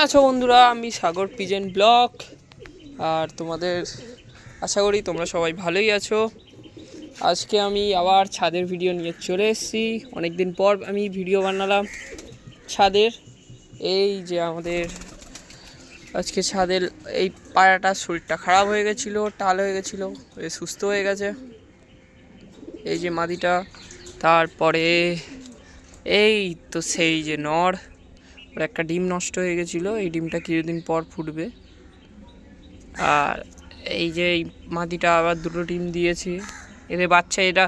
আছো বন্ধুরা? আমি সাগর পিজেন ব্লগ। আর তোমাদের আশা করি তোমরা সবাই ভালোই আছো। আজকে আমি আবার ছাদের ভিডিও নিয়ে চলে এসেছি। অনেক দিন পর আমি ভিডিও বানালাম ছাদের। এই যে আমাদের আজকে ছাদের এই পায়রাটার শরীরটা খারাপ হয়ে গেছিলো, টাল হয়ে গেছিলো, সুস্থ হয়ে গেছে। এই যে মাদিটা, তারপরে এই তো সেই যে নর, ওর একটা ডিম নষ্ট হয়ে গেছিলো, এই ডিমটা কিছুদিন পর ফুটবে। আর এই যে এই মাদিটা আবার দুটো ডিম দিয়েছি। এদের বাচ্চা এরা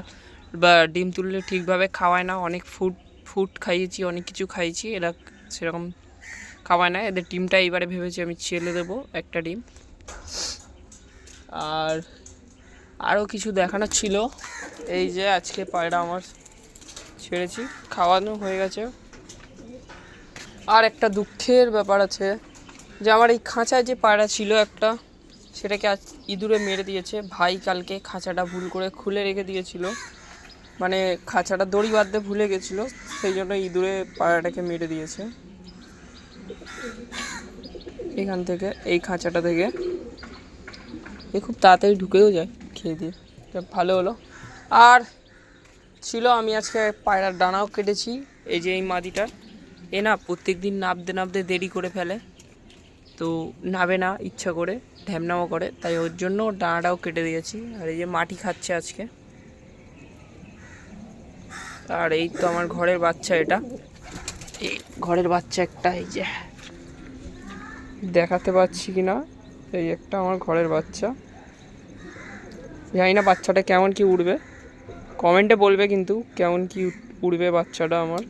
ডিম তুললে ঠিকভাবে খাওয়ায় না, অনেক ফুড খাইয়েছি, অনেক কিছু খাইয়েছি, এরা সেরকম খাওয়ায় না। এদের ডিমটা এইবারে ভেবেছি আমি ছেলে দেবো একটা ডিম। আর আরও কিছু দেখানোর ছিল। এই যে আজকে পায়রা আমার ছেড়েছি, খাওয়ানো হয়ে গেছে। আর একটা দুঃখের ব্যাপার আছে যে আমার এই খাঁচায় যে পায়রা ছিল একটা, সেটাকে আজ ইঁদুরে মেরে দিয়েছে। ভাই কালকে খাঁচাটা ভুল করে খুলে রেখে দিয়েছিল, মানে খাঁচাটা দড়ি বাঁধতে ভুলে গেছিলো, সেই জন্য ইঁদুরে পায়রাটাকে মেরে দিয়েছে। এখান থেকে এই খাঁচাটা থেকে এ খুব তাড়াতাড়ি ঢুকেও যায় খেয়ে দিয়ে, ভালো হলো। আর ছিল আমি আজকে পায়রার ডানাও কেটেছি। এই যে এই মাদিটার, এ না প্রত্যেক দিন নাবতে দেরি করে ফেলে, তো নাবে না ইচ্ছা করে, ঢ্যামনামো করে, তাই ওর জন্য ডানাটাও কেটে দিয়েছি। আর এই যে মাটি খাচ্ছে আজকে। আর এই তো আমার ঘরের বাচ্চা, এটা এই ঘরের বাচ্চা একটা, এই যে দেখাতে পাচ্ছি কি না, এই একটা আমার ঘরের বাচ্চা। জানি না বাচ্চাটা কেমন কি উড়বে, কমেন্টে বলবে কিন্তু কেমন কি উড়বে বাচ্চাটা আমার।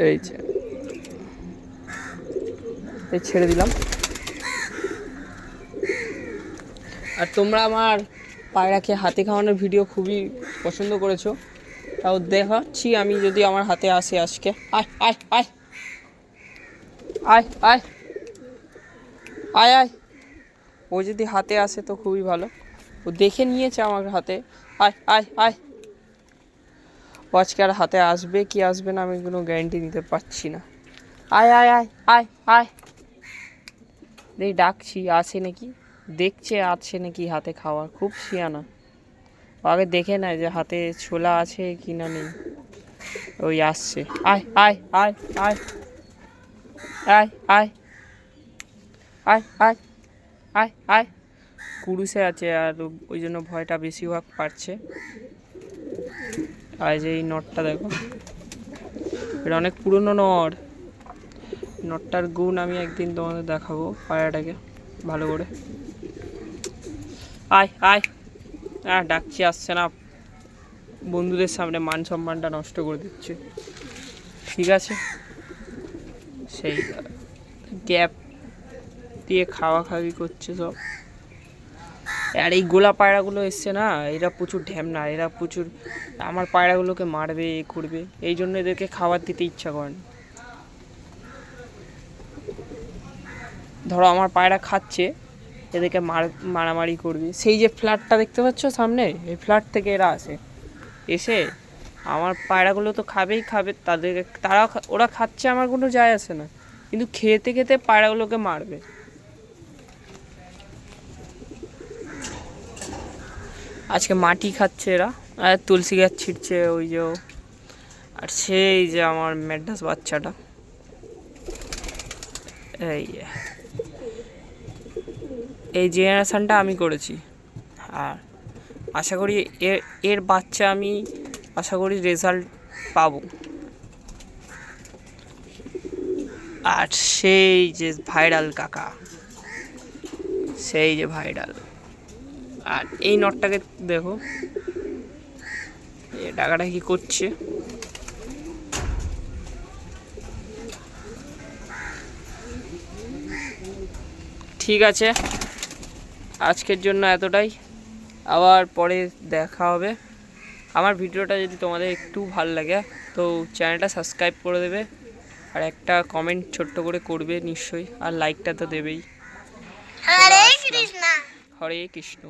এই যে এই ছেড়ে দিলাম। আর তোমরা আমার পায়রাকে হাতে খাওয়ানোর ভিডিও খুবই পছন্দ করেছো, তাও দেখাচ্ছি আমি, যদি আমার হাতে আসে আজকে। আয় আয় আয় আয় আয় আয় আয়, ও যদি হাতে আসে তো খুবই ভালো। ও দেখে নিয়েছে আমার হাতে। আয় আয় আয়, ও আজকে আর হাতে আসবে কি আসবে না আমি কোনো গ্যারেন্টি নিতে পারছি না। আয় আয় আয় আয় আয়, এই ডাকছি আসে নাকি, দেখছে আছে নাকি হাতে খাওয়ার, খুব শিয়ানা। আগে দেখে নেয় যে হাতে ছোলা আছে কি না নেই, ওই আসছে। আয় আয় আয় আয় আয় আয় আয় আয় আয় আয়, কুরুসে আছে আর ওই জন্য ভয়টা বেশিরভাগ পাচ্ছে। আর যে এই নটটা দেখো, এটা অনেক পুরনো নর। নটটার গুণ আমি একদিন তোমাদের দেখাবো, পায়রাটাকে ভালো করে। আয় আয়, হ্যাঁ ডাকছি আসছে না, বন্ধুদের সামনে মান সম্মানটা নষ্ট করে দিচ্ছে। ঠিক আছে, সেই গ্যাপ দিয়ে খাওয়া খাওয়ি করছে সব। আর এই গোলা পায়রাগুলো এসছে না, এরা প্রচুর ঢ্যামনা, এরা প্রচুর আমার পায়রাগুলোকে মারবে, এ করবে, এই জন্য এদেরকে খাবার দিতে ইচ্ছা করে না। ধরো আমার পায়রা খাচ্ছে, এদেরকে মারামারি করবে। সেই যে ফ্ল্যাটটা দেখতে পাচ্ছ সামনে, এই ফ্ল্যাট থেকে এরা আসে, এসে আমার পায়রাগুলো তো খাবেই খাবে, ওরা খাচ্ছে, আমার কোনো যায় আসে না, কিন্তু খেতে খেতে পায়রাগুলোকে মারবে। আজকে মাটি খাচ্ছে এরা, আর তুলসী গাছ ছিটছে ওই যে। আর সেই যে আমার ম্যাডাস বাচ্চাটা, এই জেনারেশানটা আমি করেছি। আর আশা করি এর বাচ্চা আমি আশা করি রেজাল্ট পাবো। আর সেই যে ভাইরাল কাকা, সেই যে ভাইরাল। আর এই নটটাকে দেখো, এই টাকাটা কি করছে। ঠিক আছে, আজকের জন্য এতটাই, আবার পরে দেখা হবে। আমার ভিডিওটা যদি তোমাদের একটু ভালো লাগে তো চ্যানেলটা সাবস্ক্রাইব করে দেবে, আর একটা কমেন্ট ছোট্ট করে করবে নিশ্চয়ই, আর লাইকটা তো দেবেই। হরে কৃষ্ণ। হরে কৃষ্ণ।